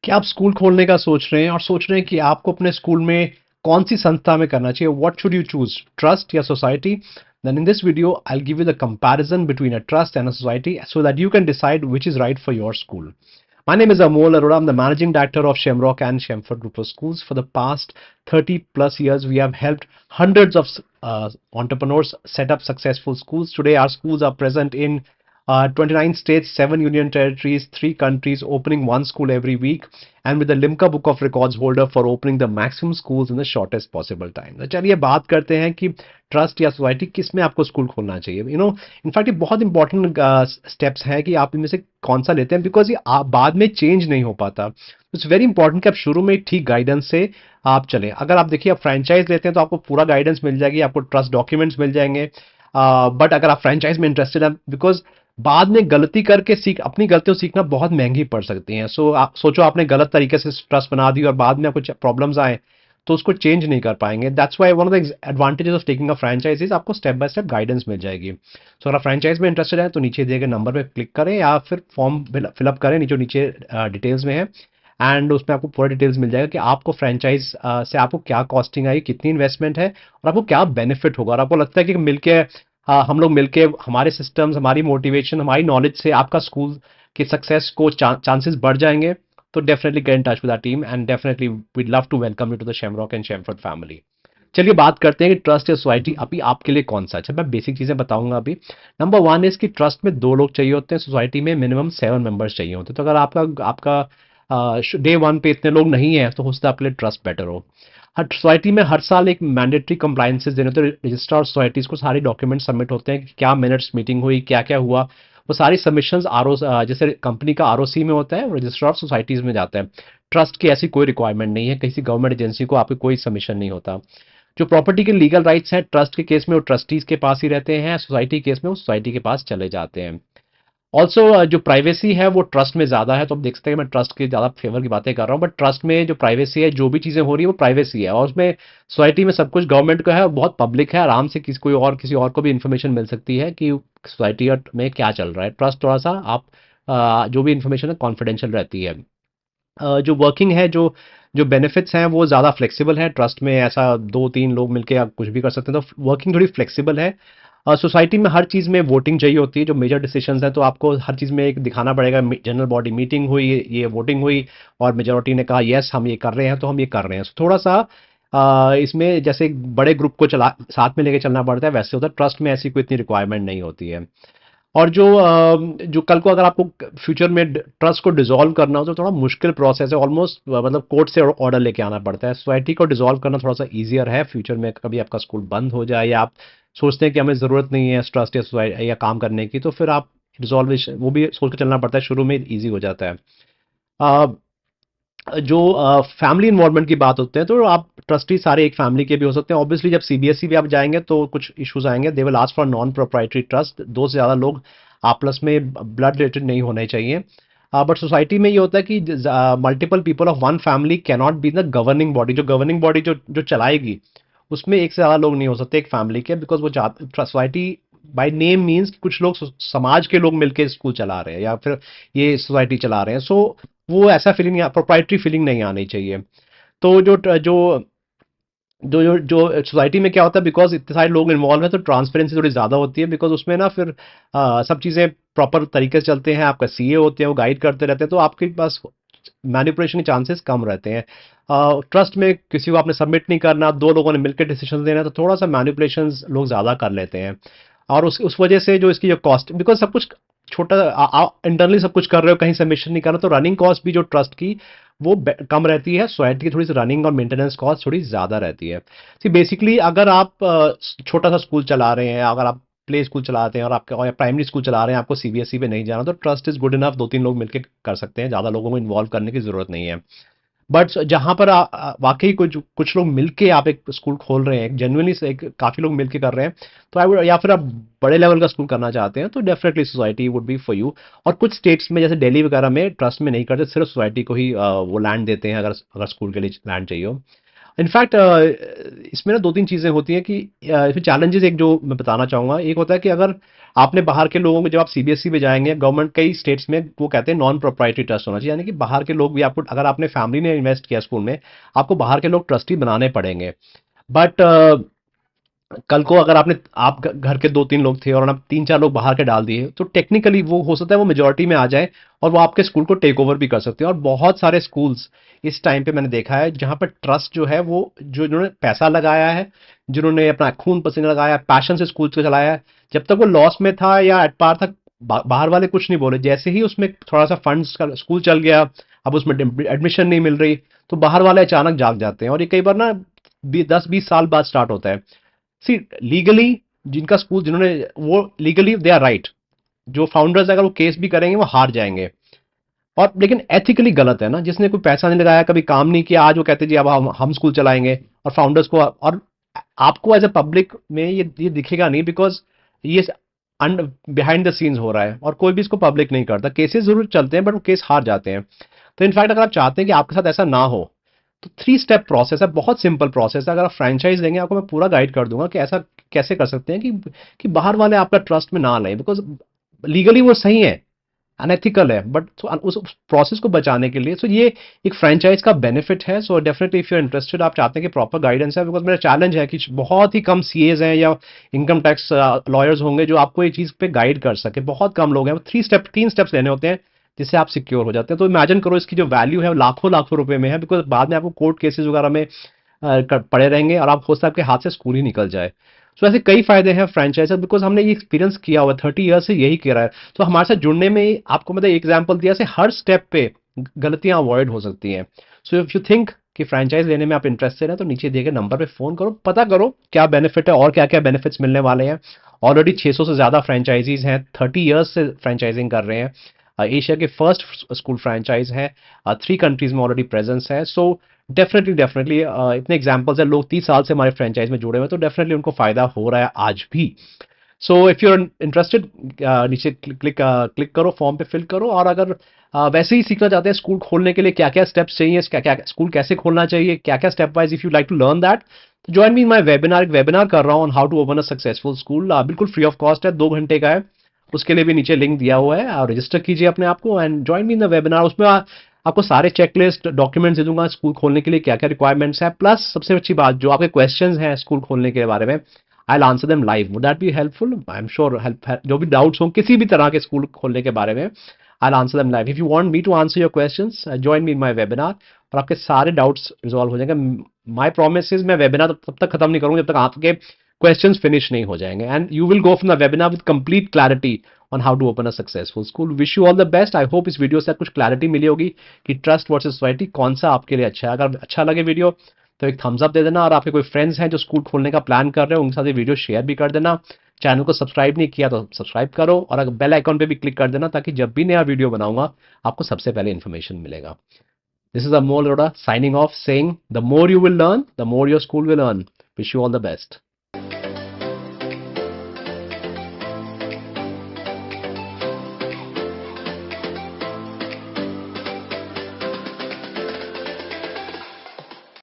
क्या आप स्कूल खोलने का सोच रहे हैं और सोच रहे हैं कि आपको अपने स्कूल में कौन सी संस्था में करना चाहिए? What should you choose, trust या society? Then in this video I'll give you the comparison between a trust and a society so that you can decide which is right for your school. My name is Amol Arora. I'm the managing director of Shamrock and Shamford Group of Schools. For the past 30 plus years, we have helped hundreds of entrepreneurs set up successful schools. Today, our schools are present in 29 states, 7 union territories, 3 countries, opening one school every week, and with the Limca Book of Records holder for opening the maximum schools in the shortest possible time. तो चलिए बात करते हैं कि trust या society किस में आपको स्कूल खोलना चाहिए। इनफैक्ट ये बहुत इंपॉर्टेंट स्टेप्स हैं कि आप इनमें से कौन सा लेते हैं, बिकॉज ये बाद में चेंज नहीं हो पाता। इट्स वेरी इंपॉर्टेंट कि आप शुरू में ठीक गाइडेंस से आप चलें। अगर आप देखिए आप फ्रेंचाइज लेते हैं तो आपको पूरा गाइडेंस मिल जाएगी, आपको ट्रस्ट डॉक्यूमेंट्स मिल जाएंगे। बट अगर आप फ्रेंचाइज में इंटरेस्टेड हैं, बिकॉज बाद में गलती करके अपनी गलतियों सीखना बहुत महंगी पड़ सकती हैं। आप सोचो आपने गलत तरीके से ट्रस्ट बना दी और बाद में कुछ प्रॉब्लम्स आए तो उसको चेंज नहीं कर पाएंगे। That's why one of the advantages of taking a franchise is आपको स्टेप बाय स्टेप गाइडेंस मिल जाएगी। सो अगर फ्रेंचाइज में इंटरेस्टेड है तो नीचे दिए गए नंबर पे क्लिक करें या फिर फॉर्म फिलअप करें, नीचे नीचे डिटेल्स में है। एंड उसमें आपको पूरा डिटेल्स मिल जाएगा कि आपको फ्रेंचाइज से आपको क्या कॉस्टिंग आई, कितनी इन्वेस्टमेंट है और आपको क्या बेनिफिट होगा। और आपको लगता है कि मिलके हम लोग मिलके हमारे सिस्टम्स, हमारी मोटिवेशन, हमारी नॉलेज से आपका स्कूल के सक्सेस को चांसेस बढ़ जाएंगे, तो definitely get in touch with our team and definitely we'd love to welcome you to the Shamrock and Shamford family. चलिए बात करते हैं कि ट्रस्ट या सोसाइटी अभी आपके लिए कौन सा। अच्छा, मैं बेसिक चीजें बताऊंगा अभी। नंबर वन इज कि ट्रस्ट में 2 लोग चाहिए होते हैं, सोसाइटी में मिनिमम 7 मेंबर्स चाहिए होते हैं। तो अगर आपका आपका डे वन पे इतने लोग नहीं है तो हो सकता है आपके लिए ट्रस्ट बेटर हो। हर सोसाइटी में हर साल एक मैंडेटरी कंप्लायंसेस देने होते हैं। रजिस्ट्रार ऑफ सोसाइटीज को सारे डॉक्यूमेंट सबमिट होते हैं कि क्या मिनट्स मीटिंग हुई, क्या क्या हुआ। वो सारी सबमिशंस जैसे कंपनी का आरओसी में होता है, रजिस्ट्रार ऑफ सोसाइटीज में जाता है। ट्रस्ट की ऐसी कोई रिक्वायरमेंट नहीं है, किसी गवर्नमेंट एजेंसी को आपको कोई सबमिशन नहीं होता। जो प्रॉपर्टी के लीगल राइट्स हैं ट्रस्ट के केस में वो ट्रस्टीज के पास ही रहते हैं, सोसाइटी केस में वो सोसाइटी के पास चले जाते हैं। ऑल्सो जो प्राइवेसी है वो ट्रस्ट में ज़्यादा है। तो आप देख सकते हैं मैं ट्रस्ट के ज़्यादा फेवर की बातें कर रहा हूँ, बट ट्रस्ट में जो प्राइवेसी है, जो भी चीज़ें हो रही है वो प्राइवेसी है। और उसमें सोसाइटी में सब कुछ गवर्नमेंट का है और बहुत पब्लिक है, आराम से किसी और को भी इन्फॉर्मेशन मिल सकती है कि सोसाइटी में क्या चल रहा है। ट्रस्ट थोड़ा सा आप जो भी इन्फॉर्मेशन है कॉन्फिडेंशियल रहती है। जो वर्किंग है, जो जो बेनिफिट्स हैं वो ज़्यादा फ्लेक्सिबल है। ट्रस्ट में ऐसा 2-3 लोग मिलके आप कुछ भी कर सकते हैं, तो वर्किंग थोड़ी फ्लेक्सिबल है। सोसाइटी में हर चीज़ में वोटिंग चाहिए होती है। जो मेजर डिसीजंस हैं तो आपको हर चीज़ में एक दिखाना पड़ेगा, जनरल बॉडी मीटिंग हुई, ये वोटिंग हुई और मेजोरिटी ने कहा यस हम ये कर रहे हैं तो हम ये कर रहे हैं। थोड़ा सा इसमें जैसे एक बड़े ग्रुप को चला साथ में लेके चलना पड़ता है वैसे होता है। ट्रस्ट में ऐसी कोई इतनी रिक्वायरमेंट नहीं होती है। और जो कल को अगर आपको फ्यूचर में ट्रस्ट को डिसॉल्व करना हो तो थोड़ा मुश्किल प्रोसेस है, ऑलमोस्ट मतलब कोर्ट से ऑर्डर लेके आना पड़ता है। सोसाइटी को डिसॉल्व करना थोड़ा सा ईजियर है। फ्यूचर में कभी आपका स्कूल बंद हो जाए या आप सोचते हैं कि हमें ज़रूरत नहीं है ट्रस्ट या सोसाइटी या काम करने की, तो फिर आप डिसॉल्व वो भी सोच के चलना पड़ता है, शुरू में ईजी हो जाता है। अ, जो फैमिली इन्वॉल्वमेंट की बात होते हैं तो आप ट्रस्टी सारे एक फैमिली के भी हो सकते हैं। ऑब्वियसली जब सीबीएसई भी आप जाएंगे तो कुछ इश्यूज आएंगे। They will ask for non proprietary trust, 2 से ज़्यादा लोग आपस में ब्लड रिलेटेड नहीं होने चाहिए। बट सोसाइटी में ये होता है कि multiple people of one family can not be the governing body. जो गवर्निंग बॉडी जो जो चलाएगी उसमें एक से ज़्यादा लोग नहीं हो सकते एक फैमिली के, बिकॉज वो सोसाइटी बाय नेम मीन्स कि कुछ लोग समाज के लोग मिलकर स्कूल चला रहे हैं या फिर ये सोसाइटी चला रहे हैं। सो वो ऐसा फीलिंग, प्रोप्राइटरी फीलिंग नहीं आनी चाहिए। तो जो सोसाइटी में क्या होता है, बिकॉज इतने सारे लोग इन्वॉल्व हैं तो ट्रांसपेरेंसी थोड़ी ज़्यादा होती है, बिकॉज उसमें ना फिर सब चीज़ें प्रॉपर तरीके से चलते हैं। आपका सीए होते हैं, वो गाइड करते रहते हैं, तो आपके पास मैनिपुलेशन के चांसेस कम रहते हैं। ट्रस्ट में किसी को आपने सबमिट नहीं करना, 2 लोगों ने मिलकर डिसीजन देना, तो थोड़ा सा मैनिपुलेशन लोग ज़्यादा कर लेते हैं। और उस वजह से जो इसकी जो कॉस्ट, बिकॉज सब कुछ छोटा इंटरनली सब कुछ कर रहे हो, कहीं सबमिशन नहीं कर रहे, तो रनिंग कॉस्ट भी जो ट्रस्ट की वो कम रहती है। सोसाइटी की थोड़ी सी रनिंग और मेंटेनेंस कॉस्ट थोड़ी ज़्यादा रहती है। सी बेसिकली अगर आप छोटा सा स्कूल चला रहे हैं, अगर आप प्ले स्कूल चलाते हैं और आपके और प्राइमरी स्कूल चला रहे हैं, आपको सीबीएसई पे नहीं जाना, तो ट्रस्ट इज गुड इनफ। 2-3 लोग मिलकर कर सकते हैं, ज़्यादा लोगों को इन्वॉल्व करने की ज़रूरत नहीं है। बट जहाँ पर वाकई कुछ कुछ लोग मिलके आप एक स्कूल खोल रहे हैं, जेन्युइनली से एक काफ़ी लोग मिलके कर रहे हैं, तो आई वुड, या फिर आप बड़े लेवल का स्कूल करना चाहते हैं तो definitely society would be for you. और कुछ स्टेट्स में जैसे दिल्ली वगैरह में ट्रस्ट में नहीं करते, सिर्फ सोसाइटी को ही वो लैंड देते हैं अगर अगर स्कूल के लिए लैंड चाहिए हो। इनफैक्ट इसमें ना 2-3 चीज़ें होती हैं कि इसमें चैलेंजेस एक जो मैं बताना चाहूँगा, एक होता है कि अगर आपने बाहर के लोगों को, जब आप सीबीएसई में जाएँगे, गवर्नमेंट कई स्टेट्स में वो कहते हैं नॉन प्रोप्राइटरी ट्रस्ट होना चाहिए, यानी कि बाहर के लोग भी आपको, अगर आपने फैमिली ने इन्वेस्ट किया स्कूल में, आपको बाहर के लोग ट्रस्टी बनाने पड़ेंगे। बट कल को अगर आपने, आप घर के 2-3 लोग थे और आप 3-4 लोग बाहर के डाल दिए, तो टेक्निकली वो हो सकता है वो मेजॉरिटी में आ जाए और वो आपके स्कूल को टेक ओवर भी कर सकते हैं। और बहुत सारे स्कूल्स इस टाइम पे मैंने देखा है जहां पर ट्रस्ट जो है, वो जो जिन्होंने पैसा लगाया है, जिन्होंने अपना खून पसीना लगाया, पैशन से स्कूल को चलाया है, जब तक वो लॉस में था या एट पार था, बाहर वाले कुछ नहीं बोले। जैसे ही उसमें थोड़ा सा फंड्स का स्कूल चल गया, अब उसमें एडमिशन नहीं मिल रही, तो बाहर वाले अचानक जाग जाते हैं। और ये कई बार ना 10-20 साल बाद स्टार्ट होता है। सी लीगली, जिनका स्कूल, जिन्होंने, वो लीगली दे आर राइट। जो फाउंडर्स, अगर वो केस भी करेंगे वो हार जाएंगे। और लेकिन एथिकली गलत है ना, जिसने कोई पैसा नहीं लगाया, कभी काम नहीं किया, आज वो कहते जी अब हम स्कूल चलाएंगे, और फाउंडर्स को, और आपको एज ए पब्लिक में ये दिखेगा नहीं, बिकॉज ये बिहाइंड द सीन्स हो रहा है और कोई भी इसको पब्लिक नहीं करता। केसेस जरूर चलते हैं बट वो केस हार जाते हैं। तो इनफैक्ट अगर आप चाहते हैं कि आपके साथ ऐसा ना हो, तो 3 स्टेप प्रोसेस है, बहुत सिंपल प्रोसेस है। अगर आप फ्रेंचाइज देंगे, आपको मैं पूरा गाइड कर दूंगा कि ऐसा कैसे कर सकते हैं कि बाहर वाले आपका ट्रस्ट में ना लें, बिकॉज लीगली वो सही है, अनएथिकल है, बट उस प्रोसेस को बचाने के लिए, सो ये एक फ्रेंचाइज का बेनिफिट है। So definitely if you are interested, आप चाहते हैं कि प्रॉपर गाइडेंस है, बिकॉज मेरा चैलेंज है कि बहुत ही कम सीएज हैं या इनकम टैक्स लॉयर्स होंगे जो आपको ये चीज़ पे गाइड कर सके, बहुत कम लोग हैं। 3 स्टेप्स लेने होते हैं जिससे आप सिक्योर हो जाते हैं। तो इमेजिन करो इसकी जो वैल्यू है वो लाखों लाखों रुपए में है, बिकॉज बाद में आपको कोर्ट केसेस वगैरह में पड़े रहेंगे और आप, हो सकता है आपके हाथ से स्कूल ही निकल जाए। सो ऐसे कई फायदे हैं फ्रेंचाइज, बिकॉज हमने ये एक्सपीरियंस किया हुआ 30 ईयर से, यही किया है। तो हमारे साथ जुड़ने में आपको मतलब एग्जाम्पल दिया से हर स्टेप पे गलतियां अवॉइड हो सकती हैं। सो इफ यू थिंक कि फ्रेंचाइज लेने में आप इंटरेस्टेड हैं, तो नीचे दिए गए नंबर पे फोन करो, पता करो क्या बेनिफिट है और क्या क्या बेनिफिट्स मिलने वाले हैं। ऑलरेडी 600 से ज्यादा फ्रेंचाइजीज हैं, 30 ईयर्स से फ्रेंचाइजिंग कर रहे हैं। एशिया के फर्स्ट स्कूल फ्रेंचाइज है, 3 कंट्रीज में ऑलरेडी प्रेजेंस है। सो डेफिनेटली डेफिनेटली इतने एग्जांपल्स है, लोग 30 साल से हमारे फ्रेंचाइज में जुड़े हुए हैं, तो डेफिनेटली उनको फायदा हो रहा है आज भी। So if you are interested, नीचे क्लिक करो, फॉर्म पे फिल करो। और अगर वैसे ही सीखना चाहते हैं स्कूल खोलने के लिए क्या क्या स्टेप्स चाहिए, क्या क्या स्कूल कैसे खोलना चाहिए, क्या क्या step wise, if you like to learn that, तो join me in my webinar. एक वेबिनार कर रहा हूँ on how to open a successful school, बिल्कुल फ्री ऑफ कॉस्ट है, 2 घंटे का है। उसके लिए भी नीचे लिंक दिया हुआ है, और रजिस्टर कीजिए अपने आप को and join me in the webinar. उसमें आपको सारे चेकलिस्ट डॉक्यूमेंट्स दे दूंगा, स्कूल खोलने के लिए क्या क्या रिक्वायरमेंट्स है, प्लस सबसे अच्छी बात, जो आपके क्वेश्चंस हैं स्कूल खोलने के बारे में, I will answer them live. Would that be helpful? I am sure help, जो भी डाउट्स हो किसी भी तरह के स्कूल खोलने के बारे में, I will answer them live. If you want me to answer your questions, join me in my webinar, और आपके सारे डाउट्स रिजॉल्व हो जाएंगे। माय प्रॉमिस इज, मैं वेबिनार तब तक खत्म नहीं करूंगा जब तक आपके क्वेश्चंस फिनिश नहीं हो जाएंगे, and you will go from the webinar with complete clarity on how to open a successful school. Wish you all the best. I hope इस वीडियो से कुछ क्लैरिटी मिली होगी कि ट्रस्ट वर्सेस सोसाइटी कौन सा आपके लिए अच्छा है। अगर अच्छा लगे वीडियो, तो एक थम्स अप दे देना, और आपके कोई फ्रेंड्स हैं जो स्कूल खोलने का प्लान कर रहे हो, उनके साथ ये वीडियो शेयर भी कर देना। चैनल को सब्सक्राइब नहीं किया तो सब्सक्राइब करो, और अगर बेल आइकॉन पे भी क्लिक कर देना, ताकि जब भी नया वीडियो बनाऊंगा आपको सबसे पहले इन्फॉर्मेशन मिलेगा। This is Amol Arora signing off, saying the more you will learn, the more your school will earn. Wish you all the best.